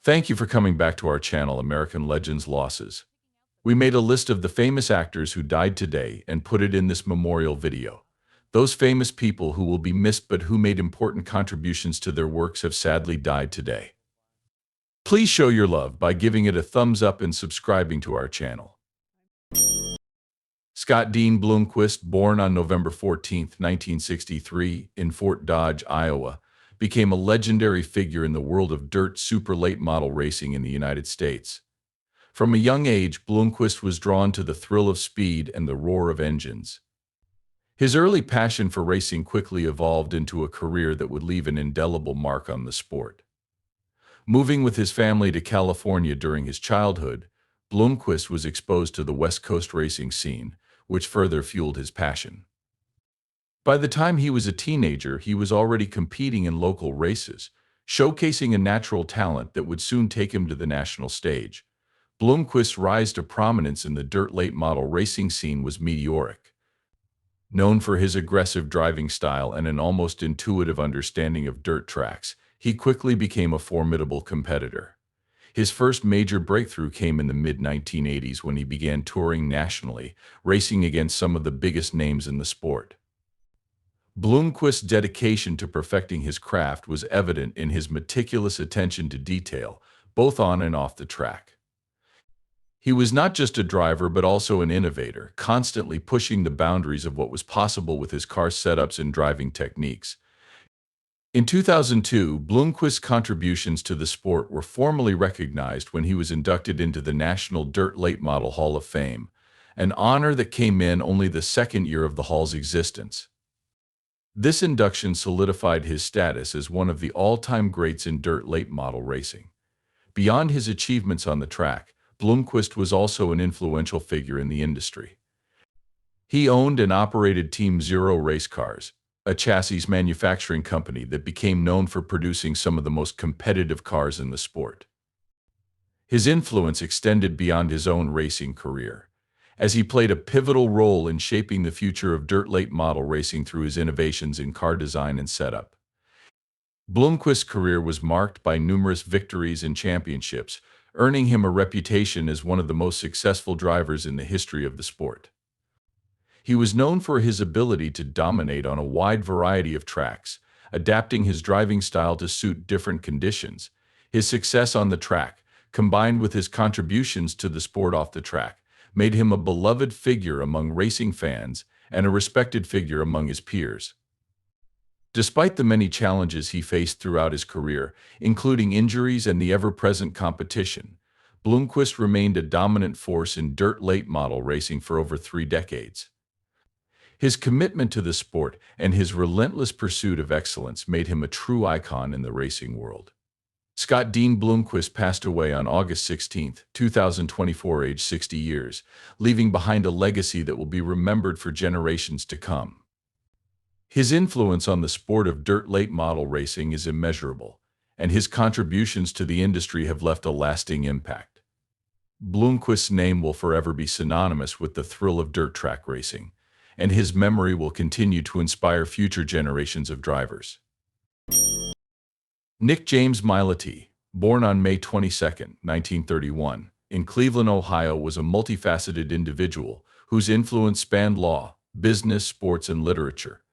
Thank you for coming back to our channel, American Legends Losses. We made a list of the famous actors who died today and put it in this memorial video. Those famous people who will be missed but who made important contributions to their works have sadly died today. Please show your love by giving it a thumbs up and subscribing to our channel. Scott Dean Bloomquist, born on November 14, 1963, in Fort Dodge, Iowa, became a legendary figure in the world of dirt super late model racing in the United States. From a young age, Bloomquist was drawn to the thrill of speed and the roar of engines. His early passion for racing quickly evolved into a career that would leave an indelible mark on the sport. Moving with his family to California during his childhood, Bloomquist was exposed to the West Coast racing scene, which further fueled his passion. By the time he was a teenager, he was already competing in local races, showcasing a natural talent that would soon take him to the national stage. Bloomquist's rise to prominence in the dirt late model racing scene was meteoric. Known for his aggressive driving style and an almost intuitive understanding of dirt tracks, he quickly became a formidable competitor. His first major breakthrough came in the mid-1980s when he began touring nationally, racing against some of the biggest names in the sport. Bloomquist's dedication to perfecting his craft was evident in his meticulous attention to detail, both on and off the track. He was not just a driver but also an innovator, constantly pushing the boundaries of what was possible with his car setups and driving techniques. In 2002, Bloomquist's contributions to the sport were formally recognized when he was inducted into the National Dirt Late Model Hall of Fame, an honor that came in only the second year of the Hall's existence. This induction solidified his status as one of the all-time greats in dirt late model racing. Beyond his achievements on the track, Bloomquist was also an influential figure in the industry. He owned and operated Team Zero race cars, a chassis manufacturing company that became known for producing some of the most competitive cars in the sport. His influence extended beyond his own racing career, as he played a pivotal role in shaping the future of dirt late model racing through his innovations in car design and setup. Bloomquist's career was marked by numerous victories and championships, earning him a reputation as one of the most successful drivers in the history of the sport. He was known for his ability to dominate on a wide variety of tracks, adapting his driving style to suit different conditions. His success on the track, combined with his contributions to the sport off the track, made him a beloved figure among racing fans and a respected figure among his peers. Despite the many challenges he faced throughout his career, including injuries and the ever-present competition, Bloomquist remained a dominant force in dirt late model racing for over 3 decades. His commitment to the sport and his relentless pursuit of excellence made him a true icon in the racing world. Scott Dean Bloomquist passed away on August 16, 2024, aged 60 years, leaving behind a legacy that will be remembered for generations to come. His influence on the sport of dirt late model racing is immeasurable, and his contributions to the industry have left a lasting impact. Bloomquist's name will forever be synonymous with the thrill of dirt track racing, and his memory will continue to inspire future generations of drivers. Nick James Mileti, born on May 22, 1931, in Cleveland, Ohio, was a multifaceted individual whose influence spanned law, business, sports, and literature.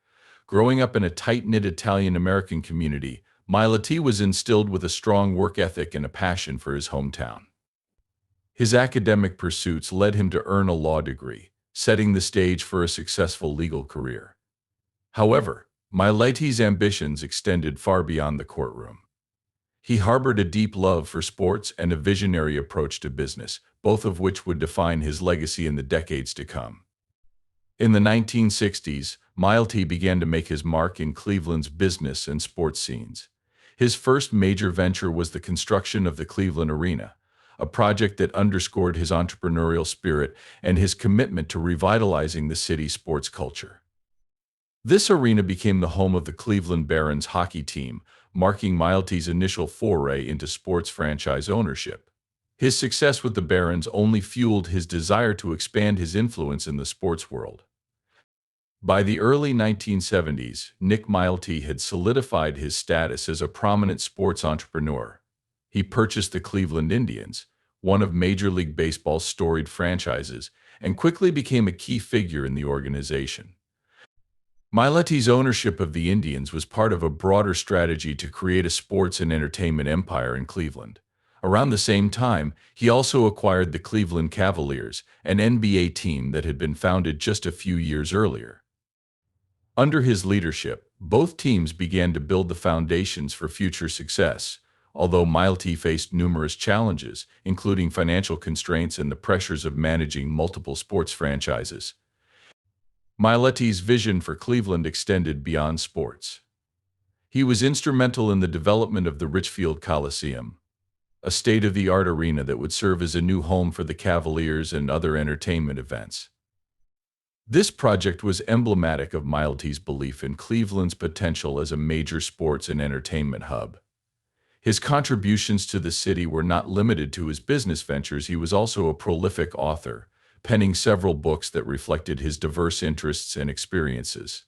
Growing up in a tight-knit Italian-American community, Mileti was instilled with a strong work ethic and a passion for his hometown. His academic pursuits led him to earn a law degree, setting the stage for a successful legal career. However, Mileti's ambitions extended far beyond the courtroom. He harbored a deep love for sports and a visionary approach to business, both of which would define his legacy in the decades to come. In the 1960s, Mileti began to make his mark in Cleveland's business and sports scenes. His first major venture was the construction of the Cleveland Arena, a project that underscored his entrepreneurial spirit and his commitment to revitalizing the city's sports culture. This arena became the home of the Cleveland Barons hockey team, marking Mileti's initial foray into sports franchise ownership. His success with the Barons only fueled his desire to expand his influence in the sports world. By the early 1970s, Nick Mileti had solidified his status as a prominent sports entrepreneur. He purchased the Cleveland Indians, one of Major League Baseball's storied franchises, and quickly became a key figure in the organization. Mileti's ownership of the Indians was part of a broader strategy to create a sports and entertainment empire in Cleveland. Around the same time, he also acquired the Cleveland Cavaliers, an NBA team that had been founded just a few years earlier. Under his leadership, both teams began to build the foundations for future success, although Mileti faced numerous challenges, including financial constraints and the pressures of managing multiple sports franchises. Mileti's vision for Cleveland extended beyond sports. He was instrumental in the development of the Richfield Coliseum, a state-of-the-art arena that would serve as a new home for the Cavaliers and other entertainment events. This project was emblematic of Mileti's belief in Cleveland's potential as a major sports and entertainment hub. His contributions to the city were not limited to his business ventures. He was also a prolific author, penning several books that reflected his diverse interests and experiences.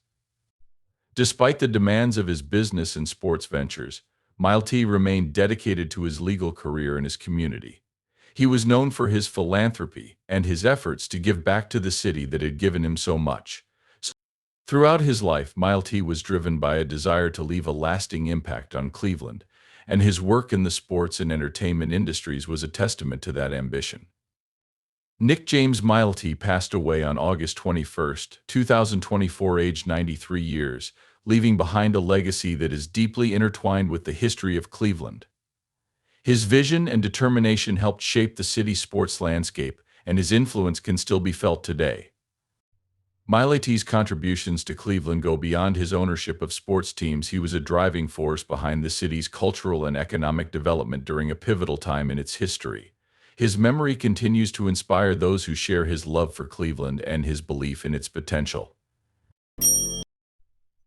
Despite the demands of his business and sports ventures, Mileti remained dedicated to his legal career and his community. He was known for his philanthropy and his efforts to give back to the city that had given him so much. Throughout his life, Mileti was driven by a desire to leave a lasting impact on Cleveland, and his work in the sports and entertainment industries was a testament to that ambition. Nick James Mileti passed away on August 21, 2024, aged 93 years, leaving behind a legacy that is deeply intertwined with the history of Cleveland. His vision and determination helped shape the city's sports landscape, and his influence can still be felt today. Mileti's contributions to Cleveland go beyond his ownership of sports teams. He was a driving force behind the city's cultural and economic development during a pivotal time in its history. His memory continues to inspire those who share his love for Cleveland and his belief in its potential.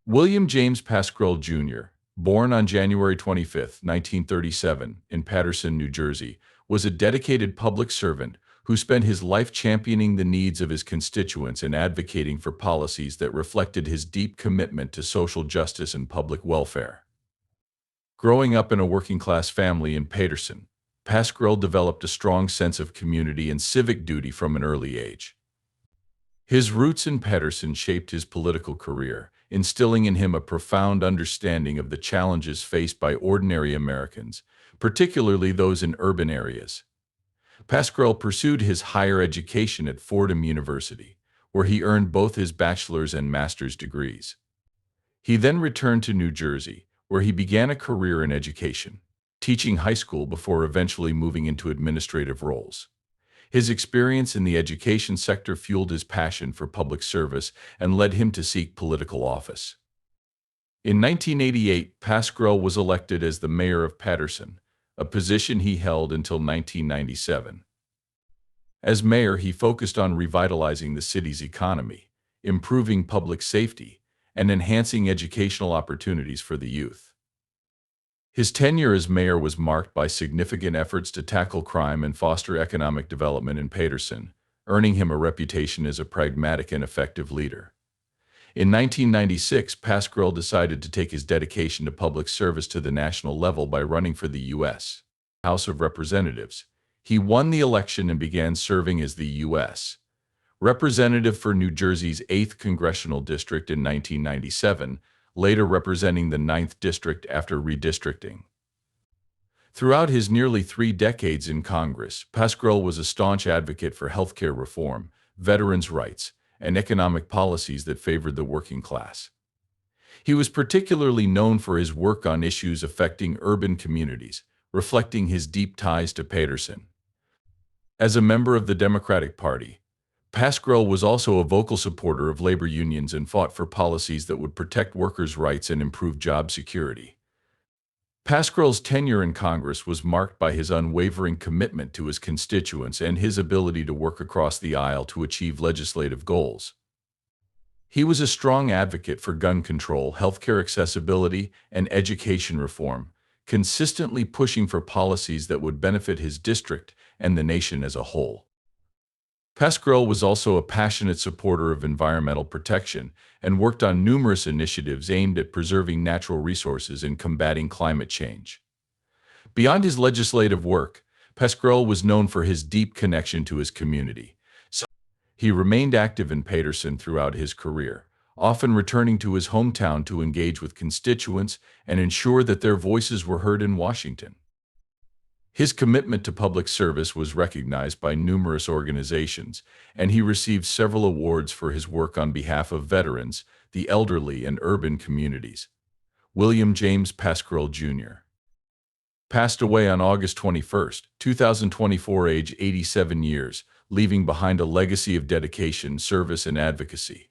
William James Pascrell Jr., born on January 25, 1937, in Paterson, New Jersey, was a dedicated public servant who spent his life championing the needs of his constituents and advocating for policies that reflected his deep commitment to social justice and public welfare. Growing up in a working-class family in Paterson, Pascrell developed a strong sense of community and civic duty from an early age. His roots in Paterson shaped his political career, instilling in him a profound understanding of the challenges faced by ordinary Americans, particularly those in urban areas. Pascrell pursued his higher education at Fordham University, where he earned both his bachelor's and master's degrees. He then returned to New Jersey, where he began a career in education, teaching high school before eventually moving into administrative roles. His experience in the education sector fueled his passion for public service and led him to seek political office. In 1988, Pascrell was elected as the mayor of Paterson, a position he held until 1997. As mayor, he focused on revitalizing the city's economy, improving public safety, and enhancing educational opportunities for the youth. His tenure as mayor was marked by significant efforts to tackle crime and foster economic development in Paterson, earning him a reputation as a pragmatic and effective leader. In 1996, Pascrell decided to take his dedication to public service to the national level by running for the U.S. House of Representatives. He won the election and began serving as the U.S. Representative for New Jersey's 8th Congressional District in 1997, later representing the 9th District after redistricting. Throughout his nearly 3 decades in Congress, Pascrell was a staunch advocate for healthcare reform, veterans' rights, and economic policies that favored the working class. He was particularly known for his work on issues affecting urban communities, reflecting his deep ties to Paterson. As a member of the Democratic Party, Pascrell was also a vocal supporter of labor unions and fought for policies that would protect workers' rights and improve job security. Pascrell's tenure in Congress was marked by his unwavering commitment to his constituents and his ability to work across the aisle to achieve legislative goals. He was a strong advocate for gun control, healthcare accessibility, and education reform, consistently pushing for policies that would benefit his district and the nation as a whole. Pascrell was also a passionate supporter of environmental protection and worked on numerous initiatives aimed at preserving natural resources and combating climate change. Beyond his legislative work, Pascrell was known for his deep connection to his community. He remained active in Paterson throughout his career, often returning to his hometown to engage with constituents and ensure that their voices were heard in Washington. His commitment to public service was recognized by numerous organizations, and he received several awards for his work on behalf of veterans, the elderly, and urban communities. William James Pascrell Jr. passed away on August 21, 2024, age 87 years, leaving behind a legacy of dedication, service, and advocacy.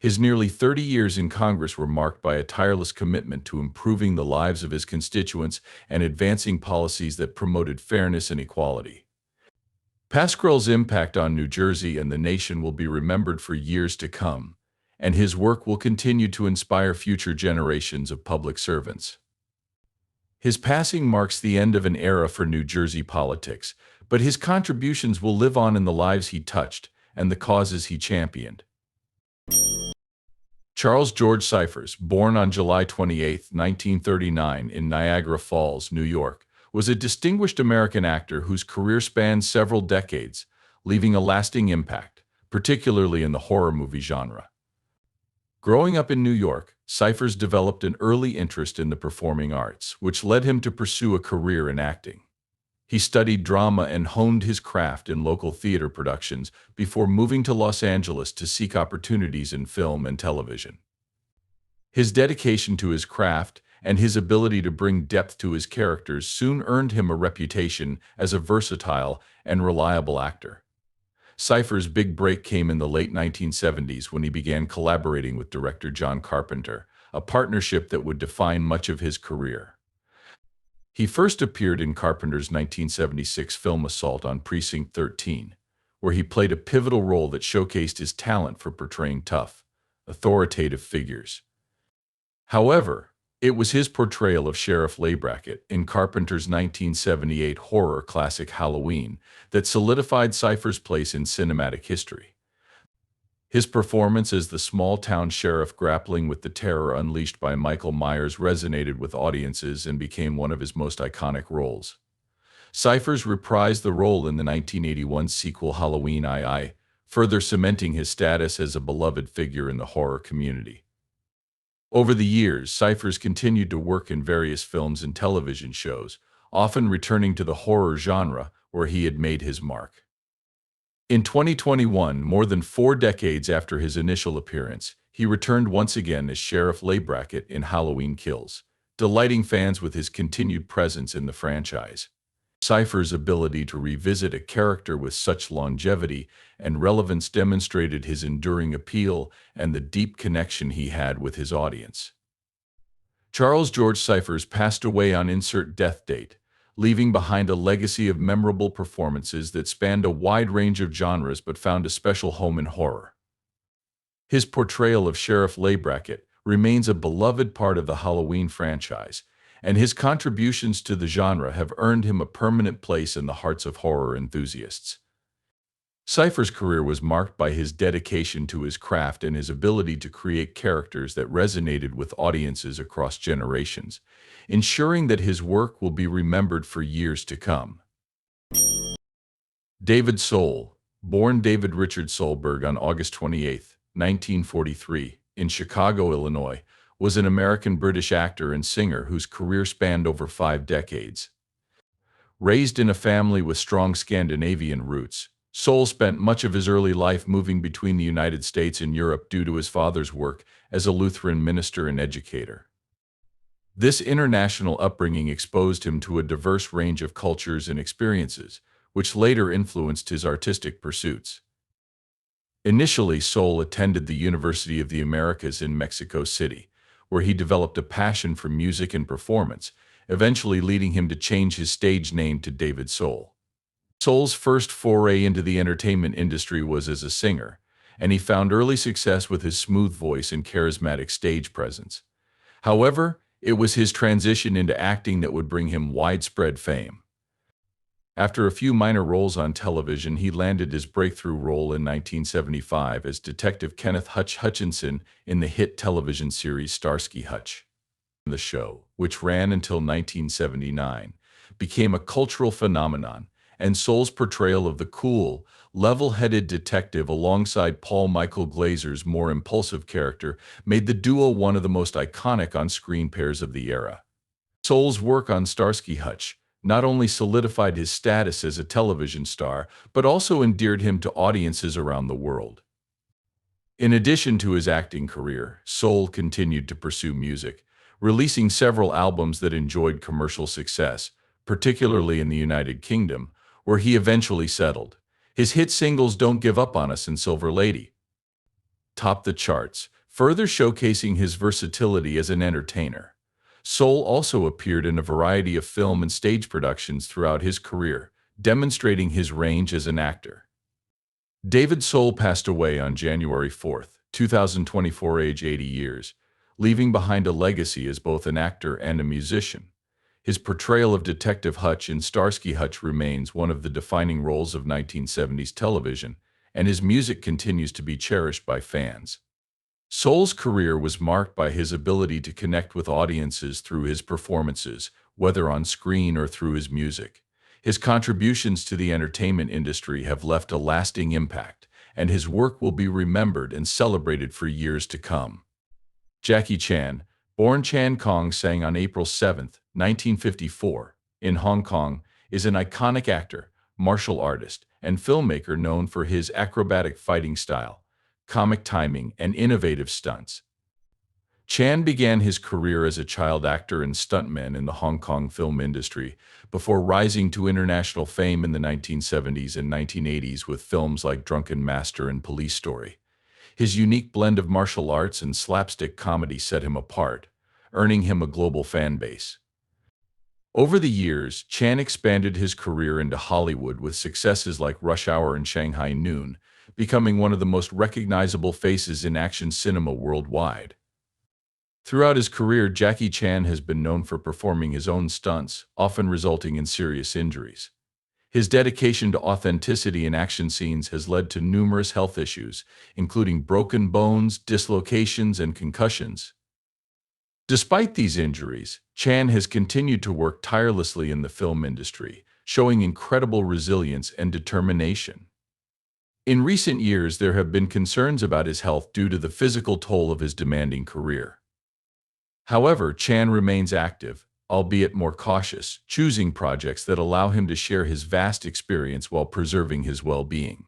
His nearly 30 years in Congress were marked by a tireless commitment to improving the lives of his constituents and advancing policies that promoted fairness and equality. Pascrell's impact on New Jersey and the nation will be remembered for years to come, and his work will continue to inspire future generations of public servants. His passing marks the end of an era for New Jersey politics, but his contributions will live on in the lives he touched and the causes he championed. Charles George Ciphers, born on July 28, 1939, in Niagara Falls, New York, was a distinguished American actor whose career spanned several decades, leaving a lasting impact, particularly in the horror movie genre. Growing up in New York, Ciphers developed an early interest in the performing arts, which led him to pursue a career in acting. He studied drama and honed his craft in local theater productions before moving to Los Angeles to seek opportunities in film and television. His dedication to his craft and his ability to bring depth to his characters soon earned him a reputation as a versatile and reliable actor. Ciphers' big break came in the late 1970s when he began collaborating with director John Carpenter, a partnership that would define much of his career. He first appeared in Carpenter's 1976 film Assault on Precinct 13, where he played a pivotal role that showcased his talent for portraying tough, authoritative figures. However, it was his portrayal of Sheriff Laybracket in Carpenter's 1978 horror classic Halloween that solidified Ciphers' place in cinematic history. His performance as the small-town sheriff grappling with the terror unleashed by Michael Myers resonated with audiences and became one of his most iconic roles. Ciphers reprised the role in the 1981 sequel Halloween II, further cementing his status as a beloved figure in the horror community. Over the years, Ciphers continued to work in various films and television shows, often returning to the horror genre where he had made his mark. In 2021, more than 4 decades after his initial appearance, he returned once again as Sheriff Laybracket in Halloween Kills, delighting fans with his continued presence in the franchise. Ciphers' ability to revisit a character with such longevity and relevance demonstrated his enduring appeal and the deep connection he had with his audience. Charles George Ciphers passed away on insert death date, leaving behind a legacy of memorable performances that spanned a wide range of genres but found a special home in horror. His portrayal of Sheriff Laybracket remains a beloved part of the Halloween franchise, and his contributions to the genre have earned him a permanent place in the hearts of horror enthusiasts. Ciphers' career was marked by his dedication to his craft and his ability to create characters that resonated with audiences across generations, ensuring that his work will be remembered for years to come. David Soul, born David Richard Solberg on August 28, 1943, in Chicago, Illinois, was an American-British actor and singer whose career spanned over 5 decades. Raised in a family with strong Scandinavian roots, Soul spent much of his early life moving between the United States and Europe due to his father's work as a Lutheran minister and educator. This international upbringing exposed him to a diverse range of cultures and experiences, which later influenced his artistic pursuits. Initially, Soul attended the University of the Americas in Mexico City, where he developed a passion for music and performance, eventually leading him to change his stage name to David Soul. Soul's first foray into the entertainment industry was as a singer, and he found early success with his smooth voice and charismatic stage presence. However, it was his transition into acting that would bring him widespread fame. After a few minor roles on television, he landed his breakthrough role in 1975 as Detective Kenneth Hutch Hutchinson in the hit television series Starsky Hutch. The show, which ran until 1979, became a cultural phenomenon, and Soul's portrayal of the cool, level-headed detective alongside Paul Michael Glazer's more impulsive character made the duo one of the most iconic on-screen pairs of the era. Soul's work on Starsky and Hutch not only solidified his status as a television star, but also endeared him to audiences around the world. In addition to his acting career, Soul continued to pursue music, releasing several albums that enjoyed commercial success, particularly in the United Kingdom, where he eventually settled. His hit singles Don't Give Up on Us and Silver Lady topped the charts, further showcasing his versatility as an entertainer. Soul also appeared in a variety of film and stage productions throughout his career, demonstrating his range as an actor. David Soul passed away on January 4, 2024, age 80 years, leaving behind a legacy as both an actor and a musician. His portrayal of Detective Hutch in Starsky and Hutch remains one of the defining roles of 1970s television, and his music continues to be cherished by fans. Soul's career was marked by his ability to connect with audiences through his performances, whether on screen or through his music. His contributions to the entertainment industry have left a lasting impact, and his work will be remembered and celebrated for years to come. Jackie Chan, born Chan Kong Sang on April 7, 1954, in Hong Kong, is an iconic actor, martial artist, and filmmaker known for his acrobatic fighting style, comic timing, and innovative stunts. Chan began his career as a child actor and stuntman in the Hong Kong film industry before rising to international fame in the 1970s and 1980s with films like Drunken Master and Police Story. His unique blend of martial arts and slapstick comedy set him apart, earning him a global fan base. Over the years, Chan expanded his career into Hollywood with successes like Rush Hour and Shanghai Noon, becoming one of the most recognizable faces in action cinema worldwide. Throughout his career, Jackie Chan has been known for performing his own stunts, often resulting in serious injuries. His dedication to authenticity in action scenes has led to numerous health issues, including broken bones, dislocations, and concussions. Despite these injuries, Chan has continued to work tirelessly in the film industry, showing incredible resilience and determination. In recent years, there have been concerns about his health due to the physical toll of his demanding career. However, Chan remains active, albeit more cautious, choosing projects that allow him to share his vast experience while preserving his well-being.